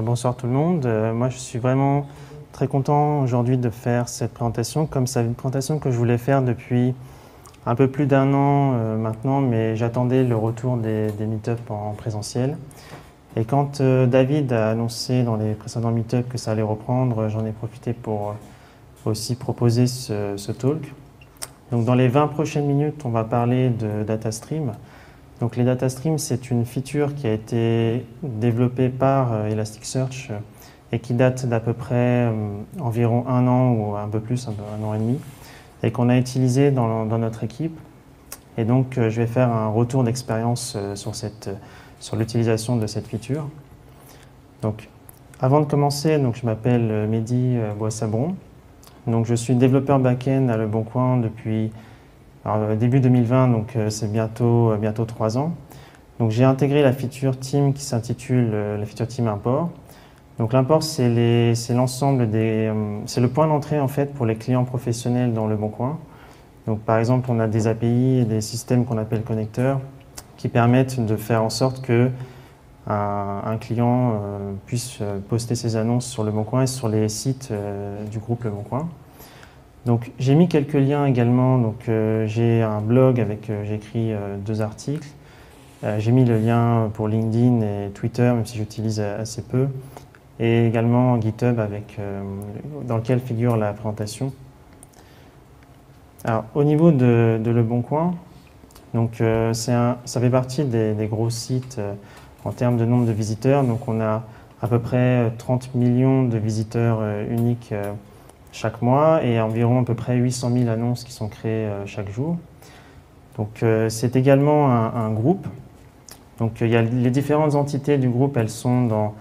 Bonsoir tout le monde. Moi, je suis vraiment très content aujourd'hui de faire cette présentation. Comme c'est une présentation que je voulais faire depuis un peu plus d'un an maintenant, mais j'attendais le retour des meet-up en présentiel. Et quand David a annoncé dans les précédents meet-up que ça allait reprendre, j'en ai profité pour aussi proposer ce talk. Donc dans les 20 prochaines minutes, on va parler de DataStream. Donc les data streams, c'est une feature qui a été développée par Elasticsearch et qui date d'à peu près environ un an ou un peu plus, un an et demi, et qu'on a utilisé dans notre équipe. Et donc je vais faire un retour d'expérience sur l'utilisation de cette feature. Donc avant de commencer, donc, je m'appelle Mehdi Boissabron. Donc je suis développeur back-end à Le Bon Coin depuis début 2020, donc c'est bientôt 3 ans. Donc j'ai intégré la feature team qui s'intitule la feature team import. Donc l'import, c'est l'ensemble c'est le point d'entrée en fait pour les clients professionnels dans Le Bon Coin. Donc par exemple, on a des API et des systèmes qu'on appelle connecteurs qui permettent de faire en sorte que un client puisse poster ses annonces sur Le Bon Coin et sur les sites du groupe Le Bon Coin. Donc j'ai mis quelques liens également, donc j'ai un blog avec, j'ai écrit 2 articles. J'ai mis le lien pour LinkedIn et Twitter, même si j'utilise assez peu, et également GitHub dans lequel figure la présentation. Alors au niveau de Le Bon Coin, donc, ça fait partie des gros sites en termes de nombre de visiteurs. Donc on a à peu près 30 millions de visiteurs uniques chaque mois et environ à peu près 800 000 annonces qui sont créées chaque jour. Donc c'est également un groupe. Donc il y a les différentes entités du groupe, elles sont dans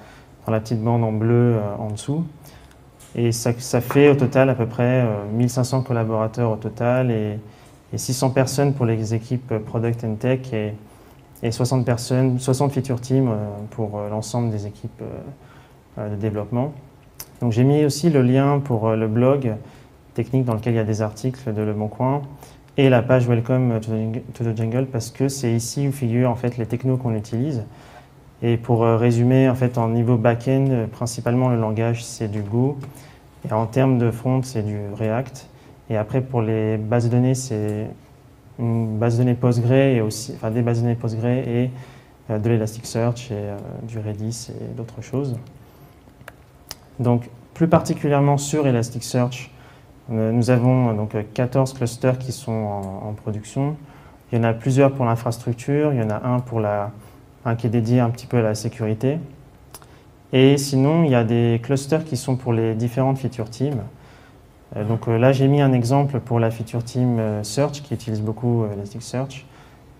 la petite bande en bleu en dessous. Et ça fait au total à peu près 1500 collaborateurs au total et 600 personnes pour les équipes Product and Tech et 60 feature teams pour l'ensemble des équipes de développement. Donc j'ai mis aussi le lien pour le blog technique dans lequel il y a des articles de Le Bon Coin et la page Welcome to the Jungle parce que c'est ici où figurent en fait les technos qu'on utilise. Et pour résumer, en fait, en niveau back-end, principalement le langage c'est du Go et en termes de front c'est du React. Et après pour les bases de données c'est une base de données Postgre et aussi, enfin des bases de données Postgre et de l'Elasticsearch et du Redis et d'autres choses. Donc, plus particulièrement sur Elasticsearch, nous avons donc 14 clusters qui sont en production. Il y en a plusieurs pour l'infrastructure, il y en a un qui est dédié un petit peu à la sécurité. Et sinon, il y a des clusters qui sont pour les différentes feature teams. Donc là, j'ai mis un exemple pour la feature team Search qui utilise beaucoup Elasticsearch.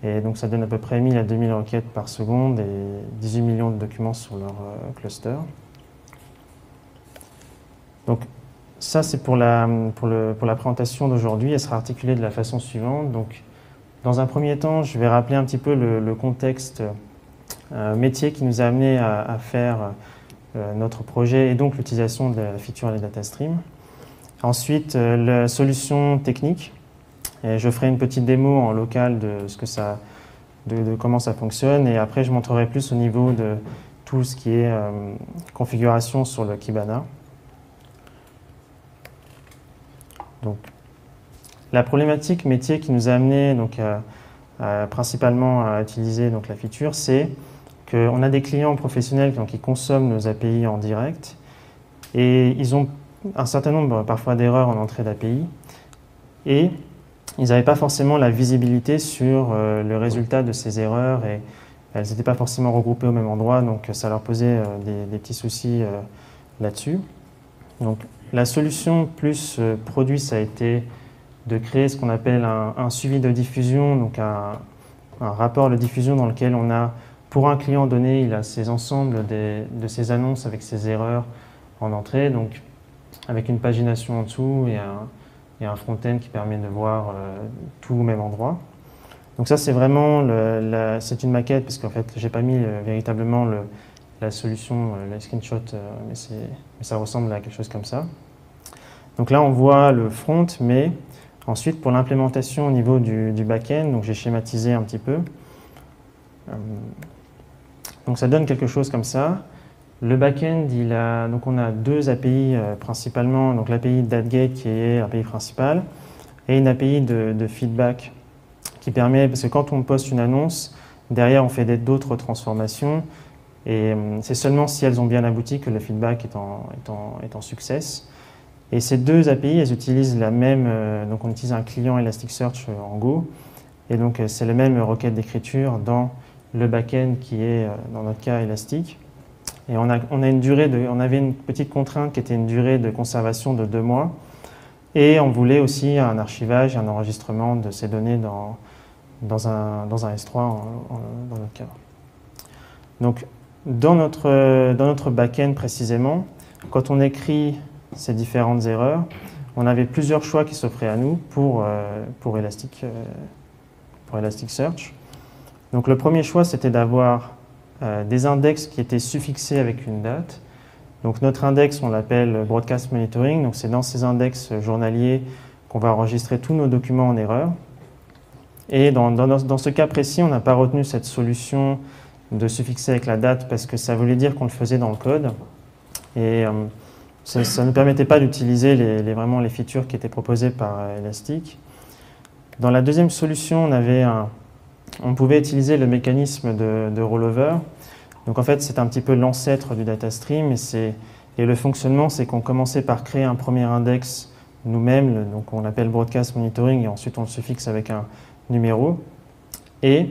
Et donc ça donne à peu près 1000 à 2000 requêtes par seconde et 18 millions de documents sur leur cluster. Donc ça, c'est pour la présentation d'aujourd'hui. Elle sera articulée de la façon suivante. Donc, dans un premier temps, je vais rappeler un petit peu le contexte métier qui nous a amené à faire notre projet et donc l'utilisation de la feature des DataStream. Ensuite, la solution technique. Et je ferai une petite démo en local de comment ça fonctionne. Et après, je montrerai plus au niveau de tout ce qui est configuration sur le Kibana. Donc, la problématique métier qui nous a amené donc, principalement à utiliser donc, la feature, c'est qu'on a des clients professionnels qui consomment nos API en direct et ils ont un certain nombre parfois d'erreurs en entrée d'API et ils n'avaient pas forcément la visibilité sur le résultat de ces erreurs et elles n'étaient pas forcément regroupées au même endroit, donc ça leur posait des petits soucis là-dessus. Donc, la solution plus produit, ça a été de créer ce qu'on appelle un suivi de diffusion, donc un rapport de diffusion dans lequel on a, pour un client donné, il a ses ensembles de ses annonces avec ses erreurs en entrée, donc avec une pagination en dessous et un front-end qui permet de voir tout au même endroit. Donc ça, c'est vraiment c'est une maquette, parce qu'en fait, j'ai pas mis véritablement la solution, le screenshot, mais ça ressemble à quelque chose comme ça. Donc là, on voit le front, mais ensuite, pour l'implémentation au niveau du back-end, donc j'ai schématisé un petit peu. Donc ça donne quelque chose comme ça. Le back-end, donc on a deux API principalement, donc l'API Datgate qui est l'API principale et une API de feedback qui permet, parce que quand on poste une annonce, derrière on fait d'autres transformations et c'est seulement si elles ont bien abouti que le feedback est en success. Et ces deux API, elles utilisent la même, donc on utilise un client Elasticsearch en Go et donc c'est la même requête d'écriture dans le back-end qui est dans notre cas Elastic. Et on avait une petite contrainte qui était une durée de conservation de 2 mois. Et on voulait aussi un archivage, un enregistrement de ces données dans un S3 dans notre cas. Donc, dans notre back-end précisément, quand on écrit ces différentes erreurs, on avait plusieurs choix qui s'offraient à nous pour Elasticsearch. Donc, le premier choix, c'était d'avoir des index qui étaient suffixés avec une date. Donc notre index, on l'appelle Broadcast Monitoring. Donc c'est dans ces index journaliers qu'on va enregistrer tous nos documents en erreur. Et dans ce cas précis, on n'a pas retenu cette solution de suffixer avec la date parce que ça voulait dire qu'on le faisait dans le code. Et ça ne permettait pas d'utiliser vraiment les features qui étaient proposées par Elastic. Dans la deuxième solution, on pouvait utiliser le mécanisme de rollover. Donc en fait, c'est un petit peu l'ancêtre du data stream et le fonctionnement, c'est qu'on commençait par créer un premier index nous-mêmes, donc on l'appelle broadcast monitoring et ensuite on le suffixe avec un numéro et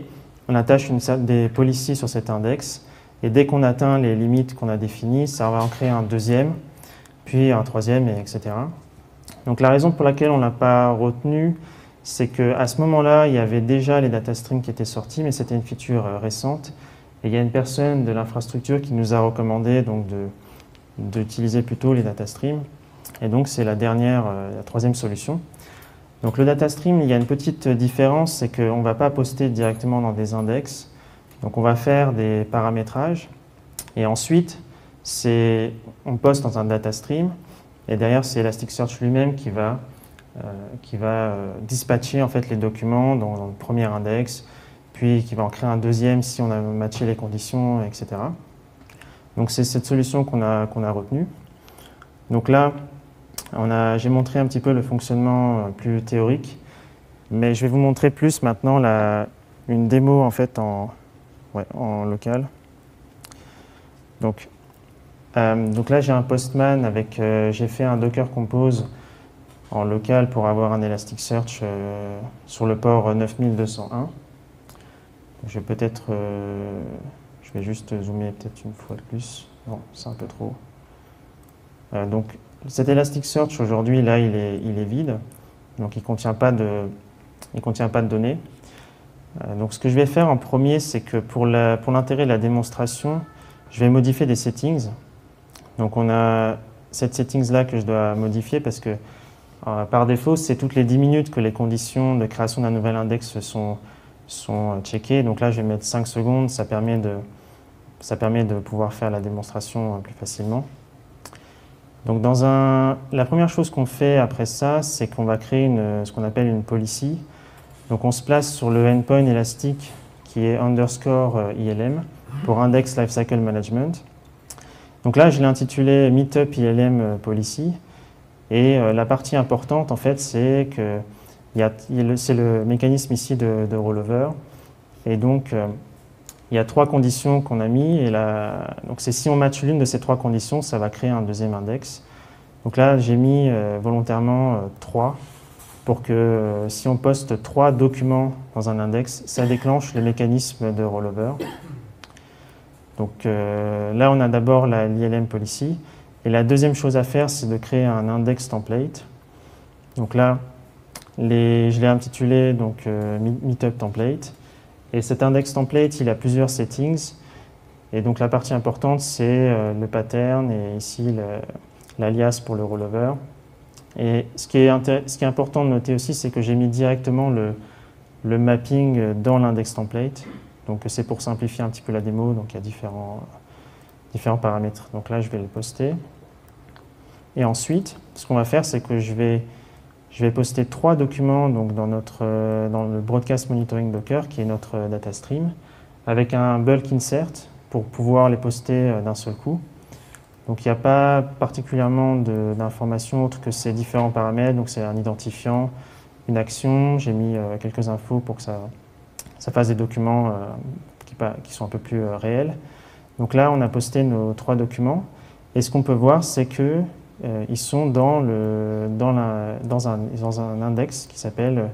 on attache des policies sur cet index et dès qu'on atteint les limites qu'on a définies, ça va en créer un deuxième, puis un troisième, etc. Donc la raison pour laquelle on ne l'a pas retenu, c'est qu'à ce moment-là, il y avait déjà les data streams qui étaient sortis, mais c'était une feature récente. Et il y a une personne de l'infrastructure qui nous a recommandé d'utiliser plutôt les data streams. Et donc, c'est la troisième solution. Donc, le data stream, il y a une petite différence, c'est qu'on ne va pas poster directement dans des index. Donc, on va faire des paramétrages. Et ensuite, on poste dans un data stream. Et derrière, c'est Elasticsearch lui-même qui va dispatcher en fait, les documents dans le premier index, puis qui va en créer un deuxième si on a matché les conditions, etc. Donc c'est cette solution qu'on a retenue. Donc là, j'ai montré un petit peu le fonctionnement plus théorique, mais je vais vous montrer plus maintenant une démo en fait en local. Donc là, j'ai un Postman j'ai fait un Docker Compose en local pour avoir un Elasticsearch sur le port 9201. Je vais juste zoomer peut-être une fois de plus. Non, c'est un peu trop. Donc cet Elasticsearch aujourd'hui, là, il est vide. Donc il ne contient pas de données. Donc ce que je vais faire en premier, c'est que pour l'intérêt de la démonstration, je vais modifier des settings. Donc on a cette settings-là que je dois modifier parce que par défaut, c'est toutes les 10 minutes que les conditions de création d'un nouvel index sont checkées. Donc là, je vais mettre 5 secondes. Ça permet de pouvoir faire la démonstration plus facilement. Donc la première chose qu'on fait après ça, c'est qu'on va créer ce qu'on appelle une policy. Donc on se place sur le endpoint Elastic qui est _ILM pour Index Lifecycle Management. Donc là, je l'ai intitulé Meetup ILM Policy. Et la partie importante, en fait, c'est le mécanisme ici de rollover. Et donc, il y a 3 conditions qu'on a mis. Donc, c'est si on matche l'une de ces 3 conditions, ça va créer un deuxième index. Donc là, j'ai mis volontairement 3 pour que si on poste 3 documents dans un index, ça déclenche le mécanisme de rollover. Donc là, on a d'abord l'ILM policy. Et la deuxième chose à faire, c'est de créer un index template. Donc là, je l'ai intitulé Meetup template. Et cet index template, il a plusieurs settings. Et donc la partie importante, c'est le pattern et ici l'alias pour le rollover. Et ce qui est important de noter aussi, c'est que j'ai mis directement le mapping dans l'index template. Donc c'est pour simplifier un petit peu la démo. Donc il y a différents paramètres. Donc là, je vais le poster. Et ensuite, ce qu'on va faire, c'est que je vais poster 3 documents donc, dans le Broadcast Monitoring Docker, qui est notre data stream, avec un bulk insert pour pouvoir les poster d'un seul coup. Donc il n'y a pas particulièrement d'informations autres que ces différents paramètres. Donc c'est un identifiant, une action. J'ai mis quelques infos pour que ça fasse des documents qui sont un peu plus réels. Donc là, on a posté nos 3 documents. Et ce qu'on peut voir, c'est qu'ils sont dans un index qui s'appelle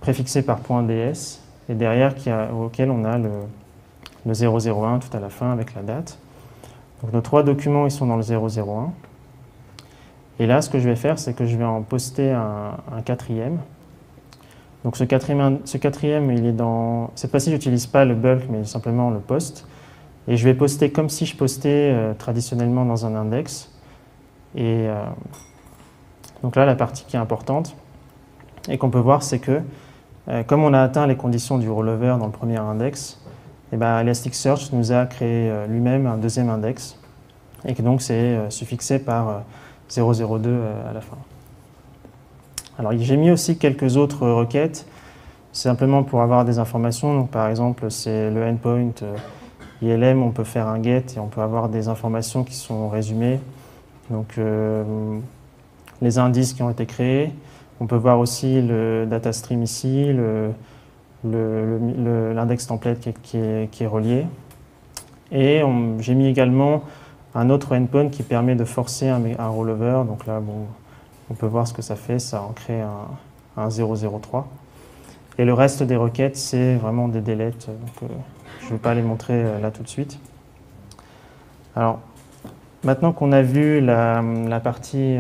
préfixé par .ds et derrière auquel on a le 001 tout à la fin avec la date. Donc nos 3 documents, ils sont dans le 001. Et là, ce que je vais faire, c'est que je vais en poster un 4e. Donc ce quatrième, il est dans... Cette fois-ci, je n'utilise pas le bulk, mais simplement le post. Et je vais poster comme si je postais traditionnellement dans un index. Et donc là, la partie qui est importante et qu'on peut voir, c'est que comme on a atteint les conditions du rollover dans le premier index, et ben, Elasticsearch nous a créé lui-même un deuxième index et que donc c'est suffixé par 002 à la fin. Alors j'ai mis aussi quelques autres requêtes, simplement pour avoir des informations. Donc, par exemple, c'est le endpoint ILM, on peut faire un get et on peut avoir des informations qui sont résumées. Donc les indices qui ont été créés. On peut voir aussi le data stream ici, l'index template qui est relié. Et j'ai mis également un autre endpoint qui permet de forcer un rollover. Donc là, bon, on peut voir ce que ça fait. Ça en crée un 003. Et le reste des requêtes, c'est vraiment des deletes. Donc, je ne vais pas les montrer là tout de suite. Alors, maintenant qu'on a vu la partie,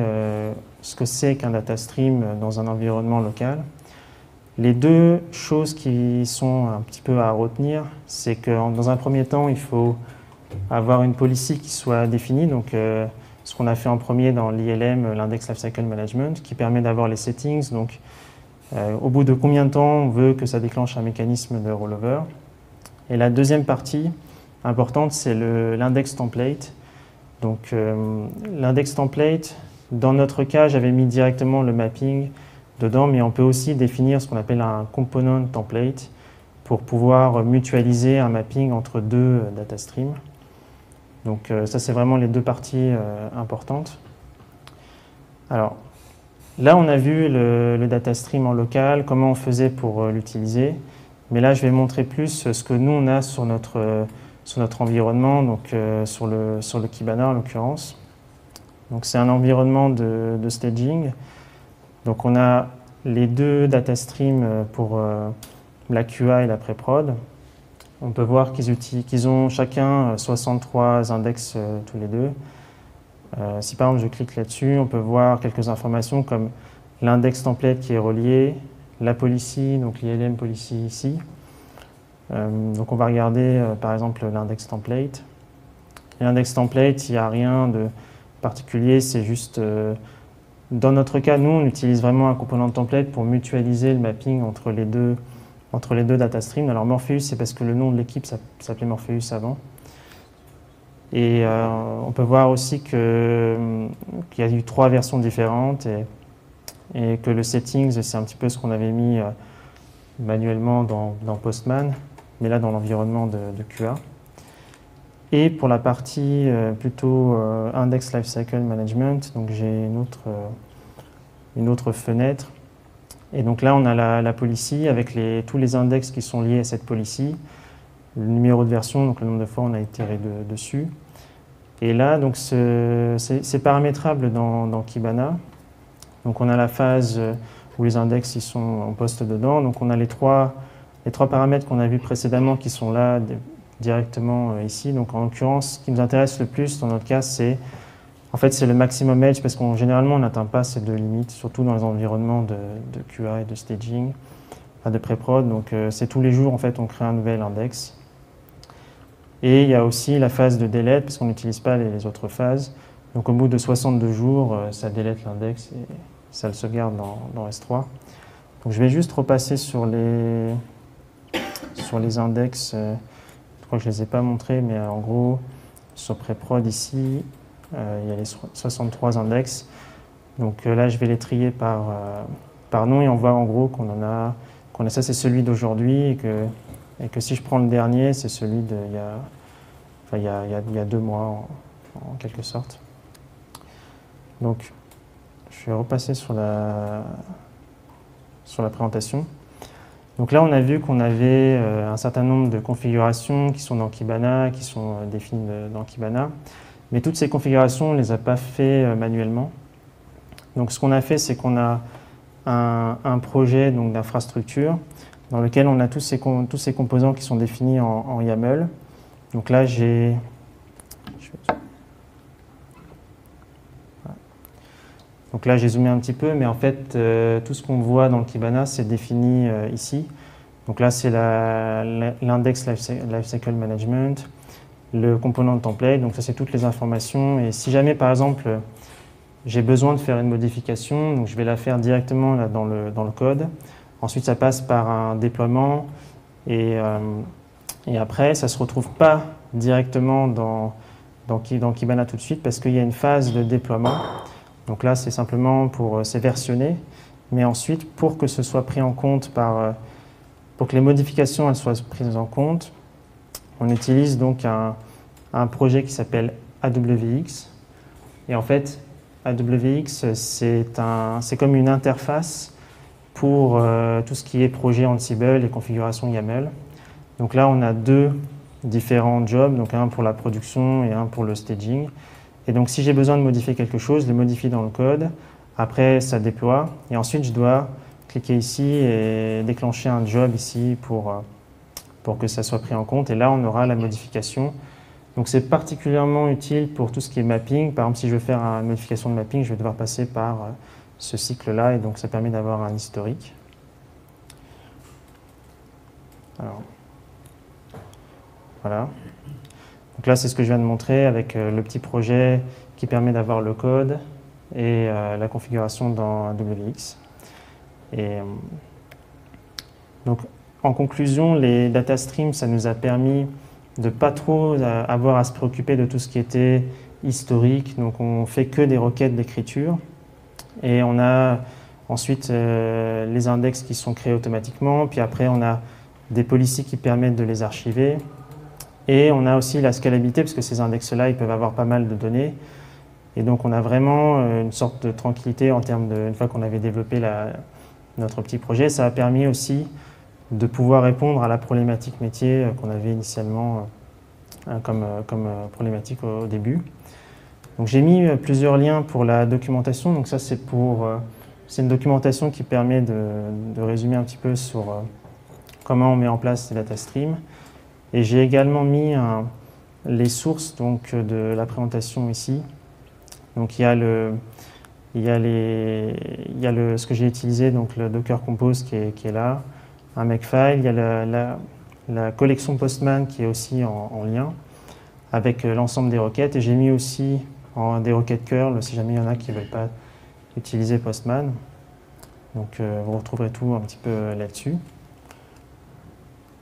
ce que c'est qu'un data stream dans un environnement local, les 2 choses qui sont un petit peu à retenir, c'est que dans un premier temps, il faut avoir une policy qui soit définie. Donc, ce qu'on a fait en premier dans l'ILM, l'Index Lifecycle Management, qui permet d'avoir les settings. Donc, au bout de combien de temps on veut que ça déclenche un mécanisme de rollover. Et la deuxième partie importante, c'est l'index template. Donc l'index template, dans notre cas, j'avais mis directement le mapping dedans, mais on peut aussi définir ce qu'on appelle un component template pour pouvoir mutualiser un mapping entre 2 data streams. Donc ça, c'est vraiment les 2 parties importantes. Alors, là, on a vu le data stream en local, comment on faisait pour l'utiliser. Mais là, je vais montrer plus ce que nous, on a sur notre environnement, donc sur le Kibana en l'occurrence. Donc c'est un environnement de staging. Donc on a les 2 data streams pour la QA et la pré-prod. On peut voir qu'ils ont chacun 63 index tous les 2. Si par exemple je clique là-dessus, on peut voir quelques informations comme l'index template qui est relié, la policy, donc l'ILM policy ici. Donc on va regarder par exemple l'index template. L'index template, il n'y a rien de particulier, c'est juste, dans notre cas, nous on utilise vraiment un component template pour mutualiser le mapping entre les deux data streams. Alors Morpheus, c'est parce que le nom de l'équipe s'appelait Morpheus avant. Et on peut voir aussi qu'il y a eu 3 versions différentes et que le settings, c'est un petit peu ce qu'on avait mis manuellement dans Postman, mais là dans l'environnement de QA. Et pour la partie plutôt Index Lifecycle Management, donc j'ai une autre fenêtre. Et donc là, on a la policy avec tous les index qui sont liés à cette policy, le numéro de version, donc le nombre de fois on a itéré dessus. Et là, donc c'est paramétrable dans Kibana. Donc on a la phase où les index ils sont en poste dedans. Donc on a les trois paramètres qu'on a vus précédemment qui sont là directement ici. Donc en l'occurrence, ce qui nous intéresse le plus dans notre cas, c'est le maximum edge parce qu'on généralement on n'atteint pas ces 2 limites, surtout dans les environnements de QA et de staging, de pré-prod. Donc c'est tous les jours en fait on crée un nouvel index. Et il y a aussi la phase de delete parce qu'on n'utilise pas les autres phases. Donc au bout de 62 jours, ça delete l'index et ça le sauvegarde dans S3. Donc je vais juste repasser sur les index. Je crois que je ne les ai pas montrés, mais en gros, sur pré-prod ici, il y a les 63 index. Donc là, je vais les trier par nom et on voit en gros qu'on a ça, c'est celui d'aujourd'hui et que si je prends le dernier, c'est celui il y a 2 mois en quelque sorte. Donc, je vais repasser sur la présentation. Donc là, on a vu qu'on avait un certain nombre de configurations qui sont dans Kibana, qui sont définies dans Kibana. Mais toutes ces configurations, on ne les a pas fait manuellement. Donc ce qu'on a fait, c'est qu'on a un projet d'infrastructure dans lequel on a tous ces composants qui sont définis en YAML. Donc là, Donc là, j'ai zoomé un petit peu, mais en fait, tout ce qu'on voit dans le Kibana, c'est défini ici. Donc là, c'est l'index lifecycle management, le component de template. Donc ça, c'est toutes les informations. Et si jamais, par exemple, j'ai besoin de faire une modification, donc je vais la faire directement là, dans le code. Ensuite, ça passe par un déploiement. Et après, ça ne se retrouve pas directement dans Kibana tout de suite parce qu'il y a une phase de déploiement. Donc là, c'est simplement c'est versionné, mais ensuite, pour que ce soit pris en compte pour que les modifications elles soient prises en compte, on utilise donc un projet qui s'appelle AWX. Et en fait, AWX, c'est comme une interface pour tout ce qui est projet Ansible et configuration YAML. Donc là, on a deux différents jobs, donc un pour la production et un pour le staging. Et donc, si j'ai besoin de modifier quelque chose, je le modifie dans le code. Après, ça déploie. Et ensuite, je dois cliquer ici et déclencher un job ici pour que ça soit pris en compte. Et là, on aura la modification. Donc, c'est particulièrement utile pour tout ce qui est mapping. Par exemple, si je veux faire une modification de mapping, je vais devoir passer par ce cycle-là. Et donc, ça permet d'avoir un historique. Alors, voilà. Donc là, c'est ce que je viens de montrer avec le petit projet qui permet d'avoir le code et la configuration dans AWX. Et donc, en conclusion, les data streams, ça nous a permis de ne pas trop avoir à se préoccuper de tout ce qui était historique. Donc, on ne fait que des requêtes d'écriture. Et on a ensuite les index qui sont créés automatiquement. Puis après, on a des policies qui permettent de les archiver. Et on a aussi la scalabilité, parce que ces index-là, ils peuvent avoir pas mal de données. Et donc, on a vraiment une sorte de tranquillité en termes une fois qu'on avait développé notre petit projet, ça a permis aussi de pouvoir répondre à la problématique métier qu'on avait initialement comme problématique au début. Donc, j'ai mis plusieurs liens pour la documentation. Donc, ça, c'est une documentation qui permet de résumer un petit peu sur comment on met en place ces data streams. Et j'ai également mis les sources donc, de la présentation ici. Donc il y a ce que j'ai utilisé, donc le Docker Compose qui est là, un Makefile, il y a la collection Postman qui est aussi en lien avec l'ensemble des requêtes. Et j'ai mis aussi des requêtes curl si jamais il y en a qui ne veulent pas utiliser Postman. Donc vous retrouverez tout un petit peu là-dessus.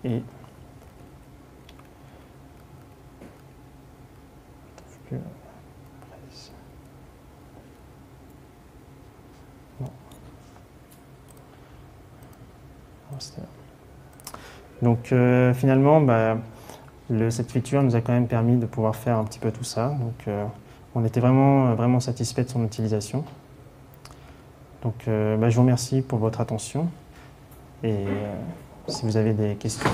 Et donc finalement, cette feature nous a quand même permis de pouvoir faire un petit peu tout ça. Donc on était vraiment satisfait de son utilisation. Donc je vous remercie pour votre attention et si vous avez des questions.